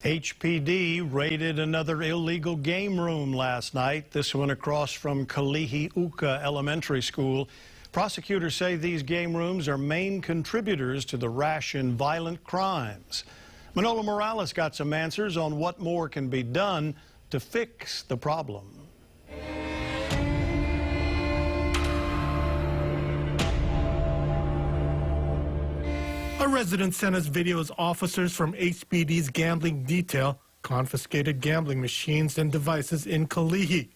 HPD raided another illegal game room last night, this one across from Kalihi-Uka Elementary School. Prosecutors say these game rooms are main contributors to the rash in violent crimes. Manolo Morales got some answers on what more can be done to fix the problem. A resident sent us videos officers from HPD's gambling detail confiscated gambling machines and devices in Kalihi.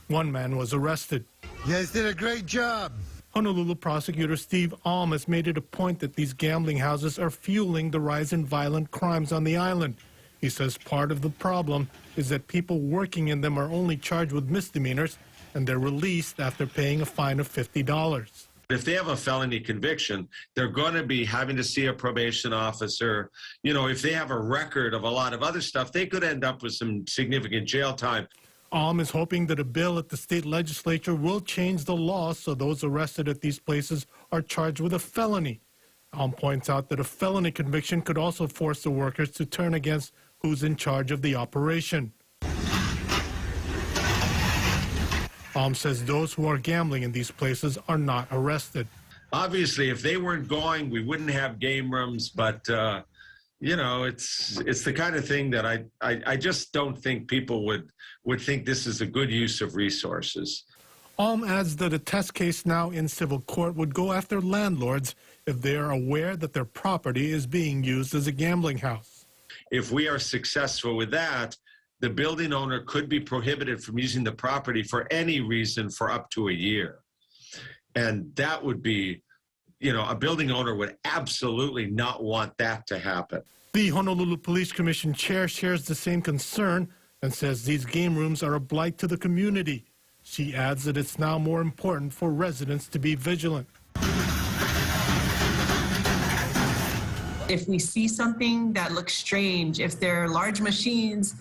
One man was arrested. You guys did a great job. Honolulu prosecutor Steve Alm has made it a point that these gambling houses are fueling the rise in violent crimes on the island. He says part of the problem is that people working in them are only charged with misdemeanors and they're released after paying a fine of $50. If they have a felony conviction, they're going to be having to see a probation officer. You know, if they have a record of a lot of other stuff, they could end up with some significant jail time. Alm is hoping that a bill at the state legislature will change the law so those arrested at these places are charged with a felony. Alm points out that a felony conviction could also force the workers to turn against who's in charge of the operation. Alm says those who are gambling in these places are not arrested. Obviously, if they weren't going, we wouldn't have game rooms, but you know, it's the kind of thing that I just don't think people would think this is a good use of resources. Alm adds that a test case now in civil court would go after landlords if they are aware that their property is being used as a gambling house. If we are successful with that, the building owner could be prohibited from using the property for any reason for up to a year. And that would be, you know, a building owner would absolutely not want that to happen. The Honolulu Police Commission chair shares the same concern and says these game rooms are a blight to the community. She adds that it's now more important for residents to be vigilant. If we see something that looks strange, if there are large machines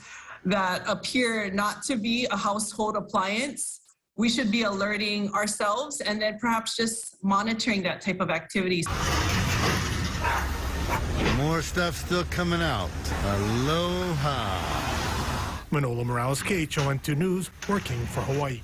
that appear not to be a household appliance, we should be alerting ourselves and then perhaps just monitoring that type of activities. More stuff still coming out. Aloha. Manolo Morales, KHON2 News, working for Hawaii.